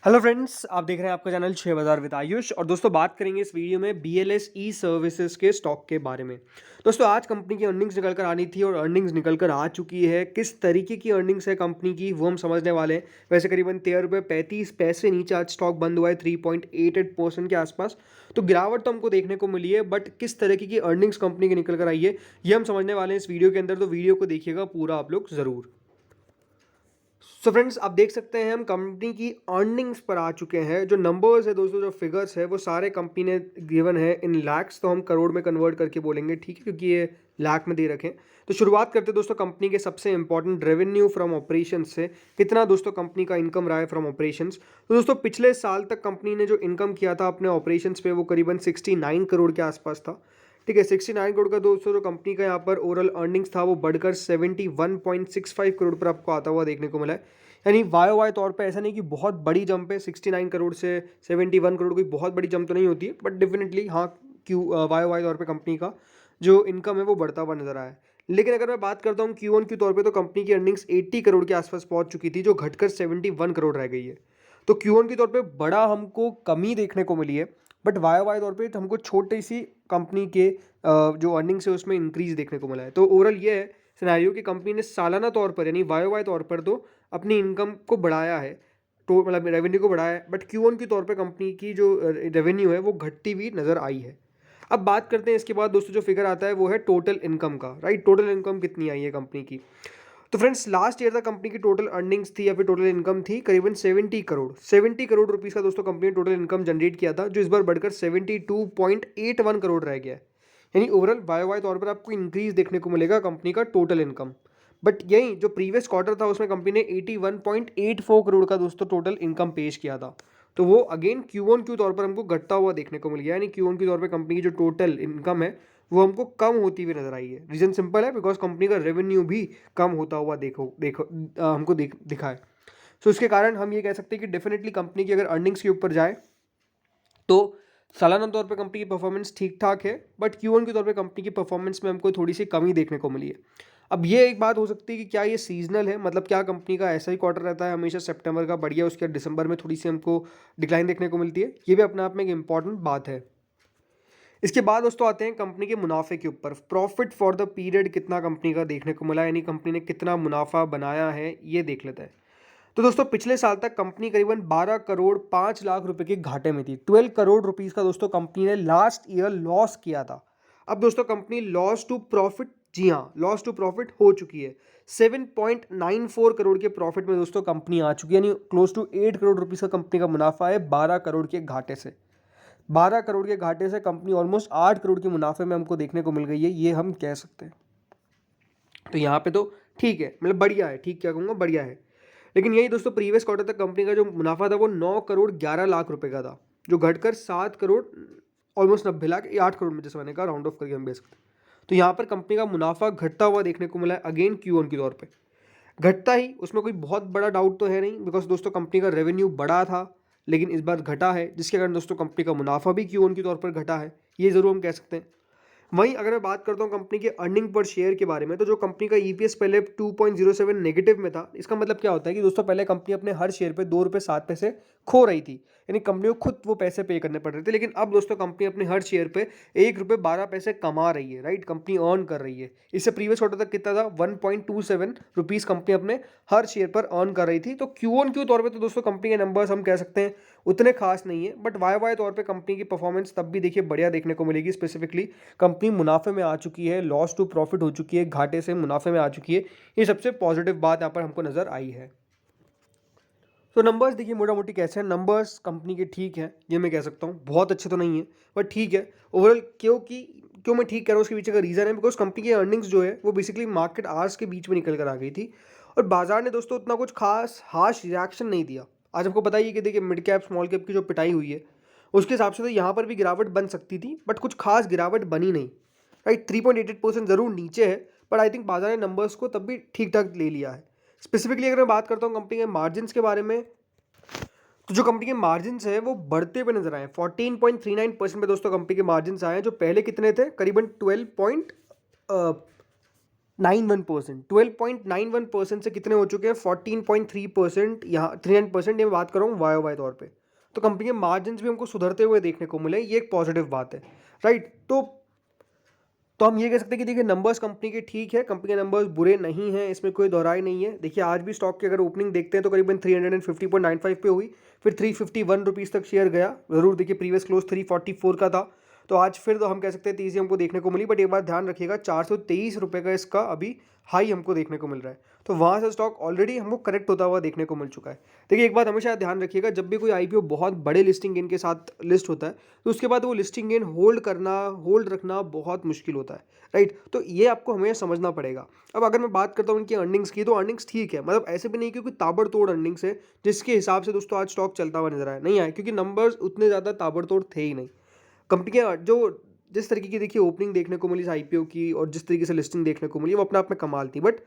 Hello friends, आप देख रहे हैं आपका चैनल शेयर बाजार विद आयुष। और दोस्तों बात करेंगे इस वीडियो में BLS ई सर्विसेज के स्टॉक के बारे में। दोस्तों आज कंपनी की अर्निंग्स निकल कर आनी थी और अर्निंग्स निकल कर आ चुकी है। किस तरीके की अर्निंग्स है कंपनी की वो हम समझने वाले हैं। वैसे करीबन 13 रुपये 35 पैसे नीचे आज स्टॉक बंद हुआ है 3.88% के आसपास। तो गिरावट तो हमको देखने को मिली है, बट किस तरीके की अर्निंग्स कंपनी की निकल कर आई है ये हम समझने वाले हैं इस वीडियो के अंदर। तो वीडियो को देखिएगा पूरा आप लोग ज़रूर। सो फ्रेंड्स, आप देख सकते हैं हम कंपनी की अर्निंग्स पर आ चुके हैं। जो नंबर्स है दोस्तों, जो फिगर्स है वो सारे कंपनी ने गिवन है इन लैक्स, तो हम करोड़ में कन्वर्ट करके बोलेंगे, ठीक है, क्योंकि ये लाख में दे रखे हैं। तो शुरुआत करते हैं दोस्तों कंपनी के सबसे इंपॉर्टेंट रेवेन्यू फ्रॉम ऑपरेशंस से। कितना दोस्तों कंपनी का इनकम रहा है फ्रॉम ऑपरेशंस। तो दोस्तों पिछले साल तक कंपनी ने जो इनकम किया था अपने ऑपरेशंस पे वो करीबन 69 करोड़ के आसपास था। ठीक है, 69 करोड़ का दोस्तों जो कंपनी का यहाँ पर ओवरऑल अर्निंग्स था वो बढ़कर 71.65 करोड़ पर आपको आता हुआ देखने को मिला है। यानी वाई वाई तौर पे ऐसा नहीं कि बहुत बड़ी जंप है, 69 करोड़ से 71 करोड़ कोई बहुत बड़ी जंप तो नहीं होती है, बट डेफिनेटली हाँ, वाई वाई तौर पे कंपनी का जो इनकम है वो बढ़ता हुआ नजर आया है। लेकिन अगर मैं बात करता हूँ क्यू ऑन क्यू तौर पे, तो कंपनी की अर्निंग्स 80 करोड़ के आसपास पहुंच चुकी थी, जो घटकर 71 करोड़ रह गई है। तो क्यू ऑन के तौर पे बड़ा हमको कमी देखने को मिली है, बट वाई वाई तौर पे हमको छोटी सी कंपनी के जो अर्निंग्स है उसमें इंक्रीज देखने को मिला है। तो ओवरऑल ये है सिनेरियो कि कंपनी ने सालाना तौर पर यानी वाई वाई तौर पर तो अपनी इनकम को बढ़ाया है, तो मतलब रेवेन्यू को बढ़ाया है, बट क्यू ऑन के तौर पे कंपनी की जो रेवेन्यू है वो घटती हुई नज़र आई है। अब बात करते हैं इसके बाद दोस्तों जो फिगर आता है वो है टोटल इनकम का। राइट, टोटल इनकम कितनी आई है कंपनी की। तो फ्रेंड्स लास्ट ईयर तक कंपनी की टोटल अर्निंग्स थी या फिर टोटल इनकम थी करीबन 70 करोड़ रुपीस का दोस्तों कंपनी ने टोटल इनकम जनरेट किया था, जो इस बार बढ़कर 72.81 करोड़ रह गया है। यानी ओवरऑल वाई वाई तौर पर आपको इंक्रीज देखने को मिलेगा कंपनी का टोटल इनकम। बट यही जो प्रीवियस क्वार्टर था उसमें कंपनी ने 81.84 करोड़ का दोस्तों टोटल इनकम पेश किया था। तो वो अगेन क्यू ऑन क्यू तौर पर हमको घटता हुआ देखने को मिल गया। यानी क्यू ऑन क्यू तौर पर कंपनी की जो टोटल इनकम है वो हमको कम होती हुई नजर आई है। रीजन सिंपल है, बिकॉज कंपनी का रेवेन्यू भी कम होता हुआ देखो देखो हमको दिखा है। सो इसके कारण हम ये कह सकते हैं कि डेफिनेटली कंपनी की अगर अर्निंग्स के ऊपर जाए तो सालाना तौर पे कंपनी की परफॉर्मेंस ठीक ठाक है, बट क्यू ऑन के तौर पे कंपनी की परफॉर्मेंस में हमको थोड़ी सी कमी देखने को मिली है। अब ये एक बात हो सकती है कि क्या ये सीजनल है, मतलब क्या कंपनी का ऐसा ही क्वार्टर रहता है हमेशा सितंबर का बढ़िया, उसके बाद दिसंबर में थोड़ी सी हमको डिक्लाइन देखने को मिलती है। ये भी अपने आप में एक इंपॉर्टेंट बात है। इसके बाद दोस्तों आते हैं कंपनी के मुनाफे के ऊपर। प्रॉफिट फॉर द पीरियड कितना कंपनी का देखने को मिला, यानी कंपनी ने कितना मुनाफा बनाया है ये देख लेते हैं। तो दोस्तों पिछले साल तक कंपनी करीबन 12 करोड़ 5 लाख रुपए के घाटे में थी। 12 करोड़ रुपीस का दोस्तों कंपनी ने लास्ट ईयर लॉस किया था। अब दोस्तों कंपनी लॉस टू प्रॉफिट, जी हाँ, लॉस टू प्रॉफिट हो चुकी है। 7.94 करोड़ के प्रॉफिट में दोस्तों कंपनी आ चुकी है, यानी क्लोज टू 8 करोड़ रुपीस का कंपनी का मुनाफा है 12 करोड़ के घाटे से। 12 करोड़ के घाटे से कंपनी ऑलमोस्ट 8 करोड़ के मुनाफे में हमको देखने को मिल गई है, ये हम कह सकते हैं। तो यहाँ पे तो ठीक है, मतलब बढ़िया है, ठीक क्या कहूँगा, बढ़िया है। लेकिन यही दोस्तों प्रीवियस क्वार्टर तक कंपनी का जो मुनाफा था वो 9 करोड़ 11 लाख रुपए का था, जो घटकर 7 करोड़ ऑलमोस्ट 90 लाख 8 करोड़ में जैसे मैंने कहा राउंड ऑफ करके हम बेच सकते हैं। तो यहाँ पर कंपनी का मुनाफा घटता हुआ देखने को मिला है अगेन क्यू ऑन के तौर पे। घटता ही, उसमें कोई बहुत बड़ा डाउट तो है नहीं, बिकॉज दोस्तों कंपनी का रेवेन्यू बढ़ा था लेकिन इस बार घटा है, जिसके कारण दोस्तों कंपनी का मुनाफा भी क्यू ऑन के तौर पर घटा है, ये जरूर हम कह सकते हैं। वहीं अगर मैं बात करता हूँ कंपनी के अर्निंग पर शेयर के बारे में, तो जो कंपनी का ईपीएस पहले 2.07 नेगेटिव में था। इसका मतलब क्या होता है कि दोस्तों पहले कंपनी अपने हर शेयर पे 2 रुपये 7 पैसे खो रही थी, यानी कंपनी को खुद वो पैसे पे करने पड़ रहे थे। लेकिन अब दोस्तों कंपनी अपने हर शेयर पे 1 रुपये 12 पैसे कमा रही है। राइट, कंपनी अर्न कर रही है। इससे प्रीवियस क्वार्टर तक कितना था, 1.27 रुपीज़ कंपनी अपने हर शेयर पर अर्न कर रही थी। तो क्यू ऑन क्यू तौर पर तो दोस्तों कंपनी के नंबर्स हम कह सकते हैं उतने खास नहीं है, बट वाई वाई तौर पर कंपनी की परफॉर्मेंस तब भी देखिए बढ़िया देखने को मिलेगी। स्पेसिफिकली कंपनी मुनाफे में आ चुकी है, लॉस टू प्रॉफिट हो चुकी है, घाटे से मुनाफे में आ चुकी है। ये सबसे पॉजिटिव बात यहाँ पर हमको नजर आई है। तो नंबर्स देखिए मोटा मोटी कैसे हैं, नंबर्स कंपनी के ठीक हैं, ये मैं कह सकता हूँ। बहुत अच्छे तो नहीं है बट ठीक है ओवरऑल। क्यों मैं ठीक कह रहा हूँ उसके पीछे का रीज़न है, बिकॉज कंपनी की अर्निंग्स जो है वो बेसिकली मार्केट आवर्स के बीच में निकल कर आ गई थी और बाजार ने दोस्तों उतना कुछ खास हार्श रिएक्शन नहीं दिया। आज आपको पता ही है कि देखिए मिड कैप स्मॉल कैप की जो पिटाई हुई है उसके हिसाब से तो यहाँ पर भी गिरावट बन सकती थी, बट कुछ खास गिरावट बनी नहीं। राइट, 3.88% जरूर नीचे है, बट आई थिंक बाजार ने नंबर्स को तब भी ठीक ठाक ले लिया है। स्पेसिफिकली अगर मैं बात करता हूँ कंपनी के मार्जिन के बारे में, तो जो कंपनी के मार्जिन है वो बढ़ते हुए नजर आए। 14.39% पे दोस्तों कंपनी के मार्जिन आए हैं, जो पहले कितने थे, करीबन 12 पॉइंट 91%, 12.91% से कितने हो चुके हैं, 14.3%, यहाँ 39% ये बात कर रहा हूँ वाई वाई तौर पे। तो कंपनी के मार्जिन भी हमको सुधरते हुए देखने को मिले, ये एक पॉजिटिव बात है, राइट। तो हम ये कह सकते हैं कि देखिए नंबर्स कंपनी के ठीक है, कंपनी के नंबर्स बुरे नहीं हैं, इसमें कोई दोहराई नहीं है। देखिए आज भी स्टॉक की अगर ओपनिंग देखते हैं तो करीबन 350.95 पे हुई, फिर 351 रुपीज़ तक शेयर गया। ज़रूर देखिए प्रीवियस क्लोज 344 का था, तो आज फिर तो हम कह सकते हैं तेज़ी हमको देखने को मिली, बट एक बार ध्यान रखिएगा 423 रुपये का इसका अभी हाई हमको देखने को मिल रहा है। तो वहाँ से स्टॉक ऑलरेडी हमको करेक्ट होता हुआ देखने को मिल चुका है। देखिए एक बात हमेशा ध्यान रखिएगा, जब भी कोई आईपीओ बहुत बड़े लिस्टिंग गेन के साथ लिस्ट होता है तो उसके बाद वो लिस्टिंग गेन होल्ड रखना बहुत मुश्किल होता है, राइट। तो ये आपको हमें समझना पड़ेगा। अब अगर मैं बात करता हूँ इनकी अर्निंग्स की, तो अर्निंग्स ठीक है, मतलब ऐसे भी नहीं कि कोई ताबड़तोड़ अर्निंग्स है जिसके हिसाब से दोस्तों आज स्टॉक चलता हुआ नजर आया, नहीं आया, क्योंकि नंबर्स उतने ज़्यादा ताबड़तोड़ थे ही नहीं। कंपनी के जो जिस तरीके की देखिए ओपनिंग देखने को मिली इस आईपीओ की और जिस तरीके से लिस्टिंग देखने को मिली वो अपने आप में कमाल थी, बट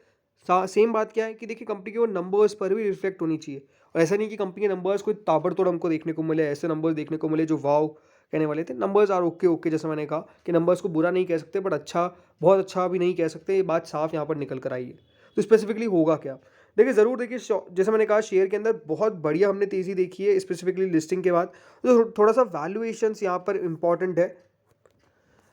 सेम बात क्या है कि देखिए कंपनी के वो नंबर्स पर भी रिफ्लेक्ट होनी चाहिए। और ऐसा नहीं कि कंपनी के नंबर्स कोई ताबड़तोड़ हमको देखने को मिले, ऐसे नंबर्स देखने को मिले जो वाव कहने वाले थे। नंबर्स आर ओके ओके, जैसे मैंने कहा कि नंबर्स को बुरा नहीं कह सकते, बट अच्छा बहुत अच्छा भी नहीं कह सकते, ये बात साफ यहाँ पर निकल कर आई है। तो स्पेसिफिकली होगा क्या, देखिए ज़रूर देखिए जैसे मैंने कहा शेयर के अंदर बहुत बढ़िया हमने तेज़ी देखी है स्पेसिफिकली लिस्टिंग के बाद। तो थोड़ा सा वैल्यूएशंस यहाँ पर इंपॉर्टेंट है।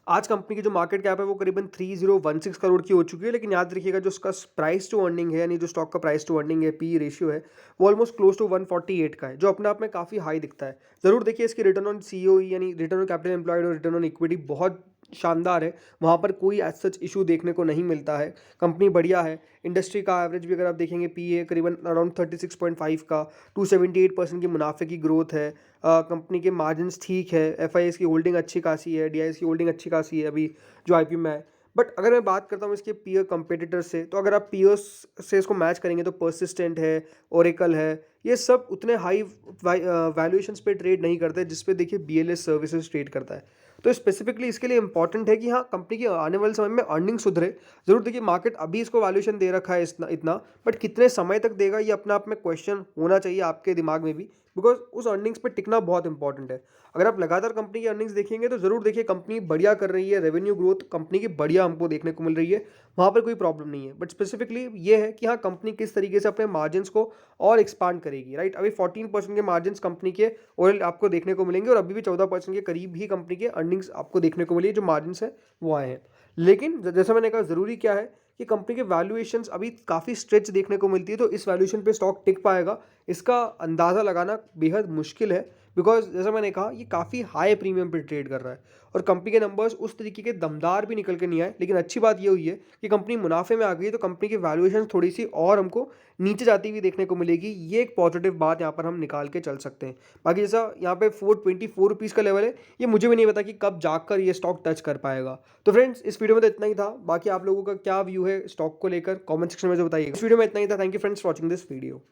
आज कंपनी की जो मार्केट कैप है वो करीबन 3016 करोड़ की हो चुकी है, लेकिन याद रखिएगा जो उसका प्राइस टू अर्निंग है, यानी जो स्टॉक का प्राइस टू अर्निंग है, पी रेशियो है, वो ऑलमोस्ट क्लोज टू 148 का है, जो अपने आप में काफ़ी हाई दिखता है। ज़रूर देखिए इसकी रिटर्न ऑन सीओई यानी रिटर्न ऑन कैपिटल एम्प्लॉयड और रिटर्न ऑन इक्विटी बहुत शानदार है, वहाँ पर कोई एज सच इशू देखने को नहीं मिलता है। कंपनी बढ़िया है। इंडस्ट्री का एवरेज भी अगर आप देखेंगे पी ए करीबन अराउंड 36.5 का, 278% की मुनाफे की ग्रोथ है। कंपनी के मार्जिन्स ठीक है, एफ आई एस की होल्डिंग अच्छी खासी है, डी आई एस की होल्डिंग अच्छी खासी है अभी जो आई पी में है। बट अगर मैं बात करता हूँ इसके पीयर कंपेटिटर्स से, तो अगर आप पीयर्स से इसको मैच करेंगे तो परसिस्टेंट है, ओरेकल है, ये सब उतने हाई वैल्यूएशंस पे ट्रेड नहीं करते जिस पे देखिए B L S services trade करता है। तो स्पेसिफिकली इसके लिए इंपॉर्टेंट है कि हाँ कंपनी की आने वाले समय में अर्निंग सुधरे। जरूर देखिए मार्केट अभी इसको वैल्यूएशन दे रखा है इतना, बट कितने समय तक देगा ये अपने आप में क्वेश्चन होना चाहिए आपके दिमाग में भी, बिकॉज उस अर्निंग्स पे टिकना बहुत इंपॉर्टेंट है। अगर आप लगातार कंपनी की अर्निंग्स देखेंगे तो जरूर देखिए कंपनी बढ़िया कर रही है, रेवेन्यू ग्रोथ कंपनी की बढ़िया हमको देखने को मिल रही है, वहाँ पर कोई प्रॉब्लम नहीं है। बट स्पेसिफिकली ये है कि हाँ कंपनी किस तरीके से अपने मार्जिन को और एक्सपांड करेगी, राइट। अभी 14% के मार्जिन कंपनी के और आपको देखने को मिलेंगे, और अभी भी 14% के करीब ही कंपनी के अर्निंग्स आपको देखने को मिली, जो मार्जिन है वो आए हैं। लेकिन जैसा मैंने कहा ज़रूरी क्या है कि कंपनी के वैल्यूएशंस अभी काफ़ी स्ट्रेच देखने को मिलती है, तो इस वैल्यूएशन पे स्टॉक टिक पाएगा इसका अंदाज़ा लगाना बेहद मुश्किल है, बिकॉज जैसा मैंने कहा ये काफ़ी हाई प्रीमियम पे ट्रेड कर रहा है और कंपनी के नंबर्स उस तरीके के दमदार भी निकल के नहीं आए। लेकिन अच्छी बात ये हुई है कि कंपनी मुनाफे में आ गई है, तो कंपनी की वैल्यूएशन थोड़ी सी और हमको नीचे जाती हुई देखने को मिलेगी, ये एक पॉजिटिव बात यहाँ पर हम निकाल के चल सकते हैं। बाकी जैसा यहाँ पे 424 रुपीज़ का लेवल है, ये मुझे भी नहीं पता कि कब जाकर ये स्टॉक टच कर पाएगा। तो फ्रेंड्स इस वीडियो में तो इतना ही था, बाकी आप लोगों का क्या व्यू है स्टॉक को लेकर कमेंट सेक्शन में जो बताइएगा। इस वीडियो में इतना ही था। Thank you friends for watching this video.